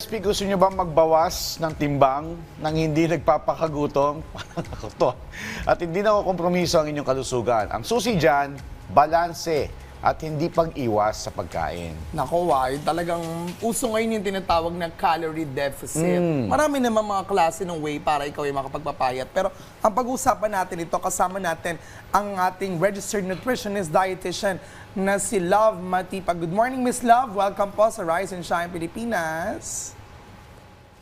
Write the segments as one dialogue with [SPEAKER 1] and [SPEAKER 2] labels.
[SPEAKER 1] SB, gusto nyo bang magbawas ng timbang nang hindi nagpapakagutom? Parang ako to. At hindi na kompromiso ang inyong kalusugan. Ang susi dyan, balanse at hindi pag-iwas sa pagkain.
[SPEAKER 2] Nako, why? Talagang uso ngayon yung tinatawag na calorie deficit. Marami naman mga klase ng way para ikaw ay makapagpapayat. Pero ang pag-uusapan natin ito, kasama natin ang ating registered nutritionist dietitian na si Love Matipag. Good morning, Miss Love. Welcome po sa Rise and Shine Pilipinas.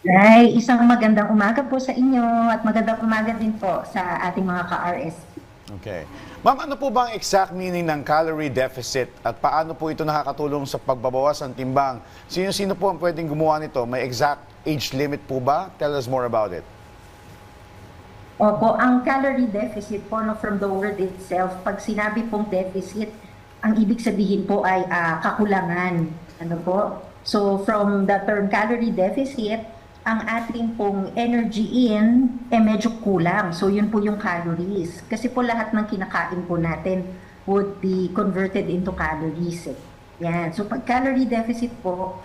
[SPEAKER 3] Ay, isang magandang umaga po sa inyo at magandang umaga din po sa ating mga ka-RS.
[SPEAKER 1] Okay. Ma'am, ano po ba ang exact meaning ng calorie deficit at paano po ito nakakatulong sa pagbabawas ng timbang? Sino-sino po ang pwedeng gumawa nito? May exact age limit po ba? Tell us more about it.
[SPEAKER 3] Opo, ang calorie deficit po no, from the word itself, pag sinabi pong deficit, ang ibig sabihin po ay kakulangan. Ano po? So from the term calorie deficit, ang ating pong energy in medyo kulang. So yun po yung calories. Kasi po lahat ng kinakain po natin would be converted into calories. Yan. So pag calorie deficit po,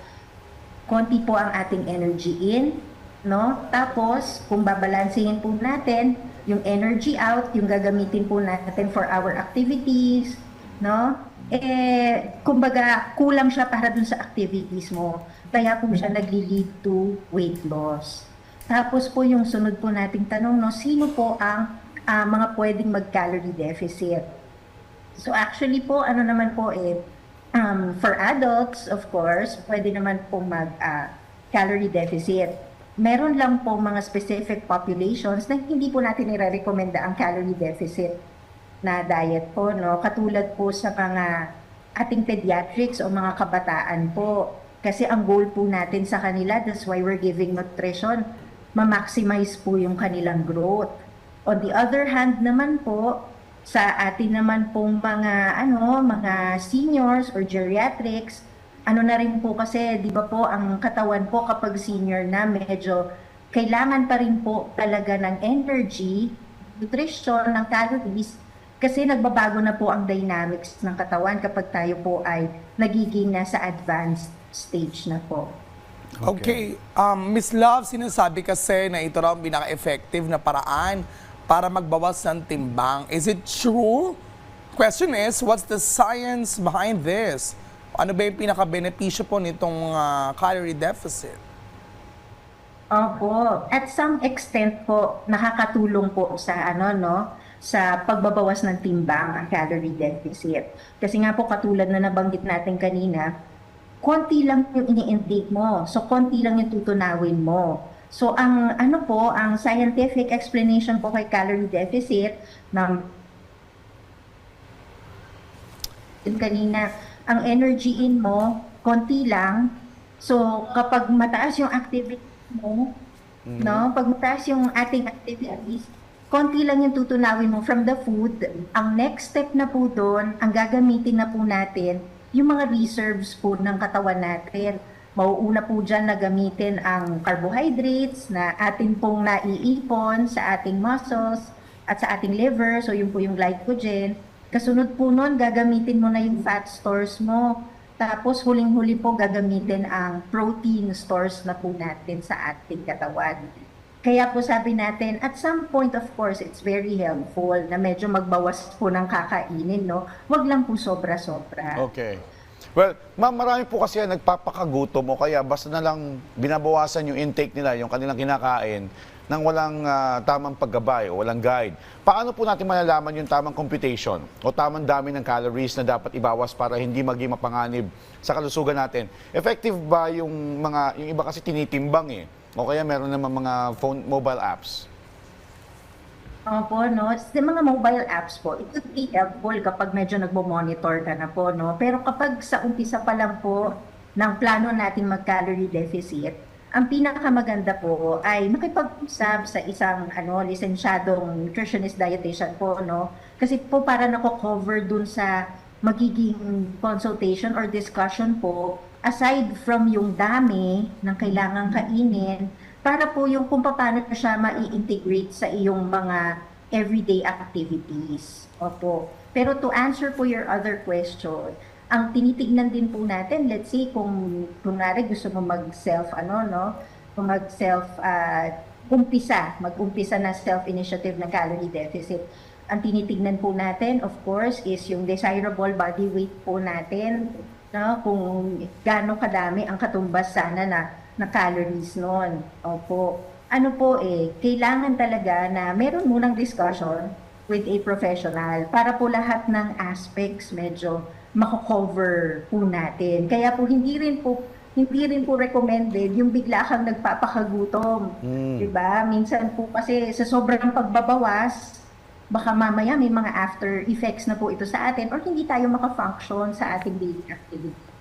[SPEAKER 3] konti po ang ating energy in, no? Tapos kung babalansehin po natin yung energy out, yung gagamitin po natin for our activities, no? Kumbaga kulang siya para dun sa activities mo. Kaya po siya nagli-lead to weight loss. Tapos po yung sunod po nating tanong, no, sino po ang mga pwedeng mag-calorie deficit? So actually po, ano naman po for adults, of course, pwede naman po mag-calorie deficit. Meron lang po mga specific populations na hindi po natin i-recommenda ang calorie deficit na diet po, no? Katulad po sa mga ating pediatrics o mga kabataan po. Kasi ang goal po natin sa kanila, that's why we're giving nutrition, ma-maximize po yung kanilang growth. On the other hand naman po, sa atin naman pong mga seniors or geriatrics, na rin po kasi, di ba po, ang katawan po kapag senior na, medyo kailangan pa rin po talaga ng energy, nutrition, ng calories, kasi nagbabago na po ang dynamics ng katawan kapag tayo po ay nagiging nasa advanced stage na po.
[SPEAKER 2] Okay. Miss Love, sinasabi kasi na ito raw ang pinaka-effective na paraan para magbawas ng timbang. Is it true? Question is, what's the science behind this? Ano ba yung pinaka-benepisyo po nitong calorie deficit?
[SPEAKER 3] Opo. At some extent po, nakakatulong po sa sa pagbabawas ng timbang ang calorie deficit. Kasi nga po katulad na nabanggit natin kanina, konti lang yung ini-intake mo. So konti lang yung tutunawin mo. So ang ang scientific explanation po kay calorie deficit ng kanina, ang energy in mo konti lang. So kapag mataas yung activity mo, no, pag mataas yung ating activities, konti lang yung tutunawin mo from the food. Ang next step na po doon, ang gagamitin na po natin, yung mga reserves po ng katawan natin. Mauuna po dyan na gamitin ang carbohydrates na atin pong naiipon sa ating muscles at sa ating liver. So yun po yung glycogen. Kasunod po nun, gagamitin mo na yung fat stores mo. Tapos huling-huli po gagamitin ang protein stores na po natin sa ating katawan. Kaya po sabi natin, at some point of course, it's very helpful na medyo magbawas po ng kakainin, no? Huwag lang po sobra-sobra.
[SPEAKER 1] Okay. Well, ma'am, marami po kasi nagpapakagutom o kaya basta na lang binabawasan yung intake nila, yung kanilang kinakain, nang walang tamang paggabay o walang guide. Paano po natin malalaman yung tamang computation o tamang dami ng calories na dapat ibawas para hindi maging mapanganib sa kalusugan natin? Effective ba yung iba kasi tinitimbang o kaya meron naman mga mobile apps?
[SPEAKER 3] Opo, no? Sa mga mobile apps po, it would be helpful kapag medyo nagmo-monitor ka na po, no? Pero kapag sa umpisa pa lang po ng plano natin mag-calorie deficit, ang pinakamaganda po ay makipag-usap sa isang lisensyadong nutritionist dietitian po, no? Kasi po para nako-cover dun sa magiging consultation or discussion po, aside from yung dami ng kailangang kainin, para po yung kung paano siya ma-integrate sa iyong mga everyday activities. Opo. Pero to answer po your other question, ang tinitignan din po natin, let's say kung kunwari gusto mo mag-self, kung mag-umpisa na self-initiative ng calorie deficit. Ang tinitignan po natin, of course, is yung desirable body weight po natin, no? Kung gaano kadami ang katumbas sana na calories noon. Opo. Kailangan talaga na meron munang discussion with a professional para po lahat ng aspects medyo mako-cover po natin. Kaya po hindi rin po recommended yung bigla kang nagpapakagutom. Diba? Minsan po kasi sa sobrang pagbabawas, baka mamaya may mga after effects na po ito sa atin or hindi tayo maka-function sa ating daily activity.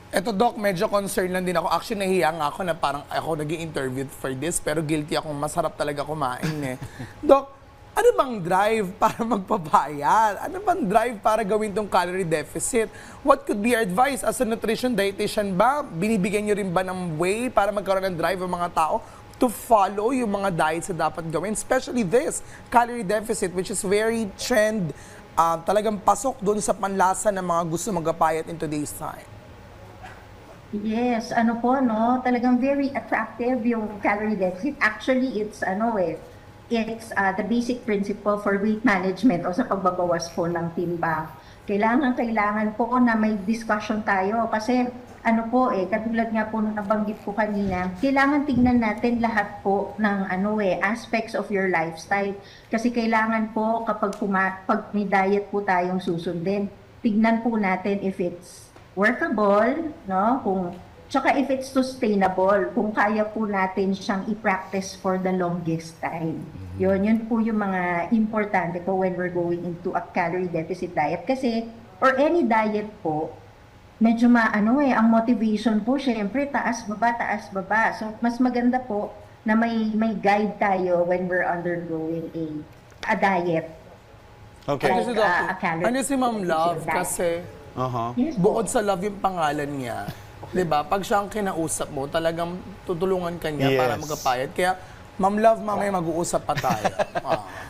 [SPEAKER 2] Eto, Doc, medyo concerned lang din ako. Actually, nahiya nga ako na parang ako nag-i-interview for this, pero guilty akong masarap talaga kumain eh. Doc, ano bang drive para magpapayat? Ano bang drive para gawin tong calorie deficit? What could be your advice as a nutrition dietitian ba? Binibigyan nyo rin ba ng way para magkaroon ng drive ang mga tao to follow yung mga diets na dapat gawin? Especially this, calorie deficit, which is very trend, talagang pasok doon sa panlasa ng mga gusto magpapayat in today's time.
[SPEAKER 3] Yes, talagang very attractive yung calorie deficit. Actually, it's the basic principle for weight management o sa pagbabawas po ng timbang. Kailangan po na may discussion tayo kasi katulad nga po nung nabanggit ko kanina, kailangan tingnan natin lahat po ng aspects of your lifestyle. Kasi kailangan po kapag pag may diet po tayong susundin, tignan po natin if it's workable, no? Tsaka if it's sustainable, kung kaya po natin siyang i-practice for the longest time. Yun po yung mga importante po when we're going into a calorie deficit diet. Kasi, or any diet po, medyo ang motivation po, syempre, taas, baba. So, mas maganda po na may guide tayo when we're undergoing a diet.
[SPEAKER 1] Okay.
[SPEAKER 2] Kasi, Doc, ano si Ma'am Love?
[SPEAKER 3] diet.
[SPEAKER 2] Kasi,
[SPEAKER 3] Yes po.
[SPEAKER 2] bukod sa love yung pangalan niya, 'di ba? Pag siya ang kinausap mo, talagang tutulungan ka niya para
[SPEAKER 1] Yes.
[SPEAKER 2] magpapayat. Kaya, Ma'am Love, mamaya mag-uusap pa tayo.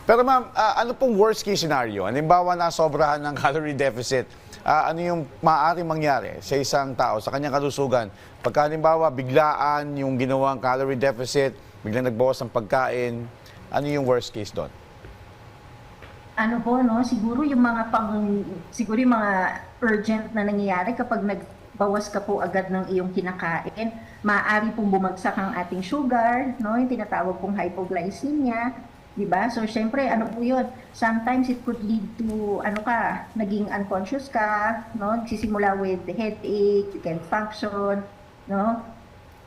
[SPEAKER 1] Pero ma'am, ano pong worst case scenario? Halimbawa na sobrahan ng calorie deficit, ano yung maaaring mangyari sa isang tao, sa kanyang kalusugan? Pagka halimbawa, biglaan yung ginawang calorie deficit, biglang nagbawas ng pagkain, ano yung worst case doon?
[SPEAKER 3] Siguro yung mga urgent na nangyayari kapag nagbawas ka po agad ng iyong kinakain, maaari pong bumagsak ang ating sugar, no? Yung tinatawag pong hypoglycemia, di ba? So, syempre, po yun? Sometimes it could lead to, naging unconscious ka, no? Nagsisimula with headache, you can't function, no?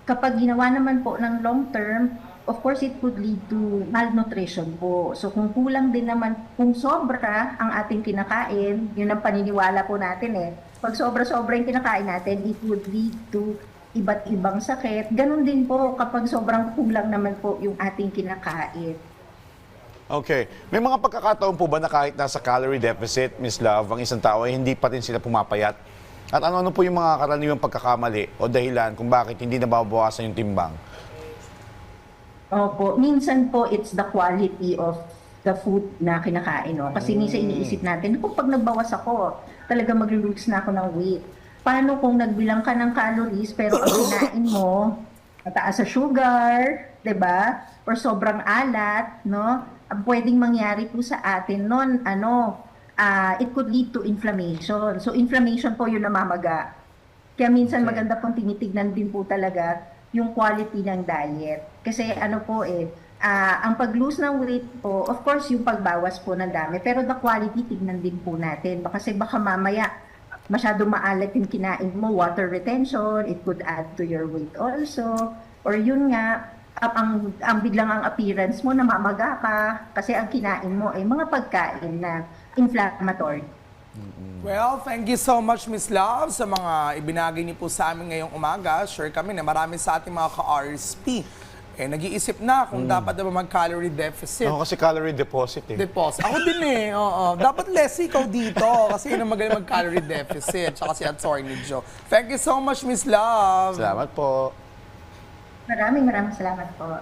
[SPEAKER 3] Kapag ginawa naman po ng long term, of course, it could lead to malnutrition po. So, kung kulang din naman, kung sobra ang ating kinakain, yun ang paniniwala po natin eh. Pag sobra-sobra yung kinakain natin, it would lead to iba't ibang sakit. Ganon din po kapag sobrang kulang naman po yung ating kinakain.
[SPEAKER 1] Okay. May mga pagkakataon po ba na kahit nasa calorie deficit, Miss Love, ang isang tao ay hindi pa rin sila pumapayat? At ano po yung mga karaniwang pagkakamali o dahilan kung bakit hindi nababawasan yung timbang?
[SPEAKER 3] Opo, minsan po it's the quality of the food na kinakain, no? Kasi minsan iniisip natin, kung pag nagbawas ako, talaga mag-lose na ako ng weight. Paano kung nagbilang ka ng calories pero ang kinain mo, mataas sa sugar, 'di ba? Or sobrang alat, no? Ang pwedeng mangyari po sa atin noon, it could lead to inflammation. So inflammation po yung namamaga. Kaya minsan maganda pong tinitignan din po talaga yung quality ng diet. Kasi ang pag-lose ng weight po, of course, yung pagbawas po ng dami, pero the quality tignan din po natin. Kasi baka mamaya, masyado maalat yung kinain mo, water retention, it could add to your weight also. Or yun nga, ang biglang ang appearance mo, namamaga ka, kasi ang kinain mo ay mga pagkain na inflammatory.
[SPEAKER 2] Well, thank you so much, Miss Love, sa mga ibinagay niyo po sa amin ngayong umaga. Sure kami na marami sa ating mga ka-RSP nag-iisip na kung dapat na ba mag-calorie deficit.
[SPEAKER 1] Ako kasi calorie deposit eh.
[SPEAKER 2] Ako din oo. Dapat less ikaw dito kasi yun ang magaling mag-calorie deficit. Tsaka si Atty. Joe. Thank you so much, Miss Love.
[SPEAKER 1] Salamat po.
[SPEAKER 3] Maraming salamat po.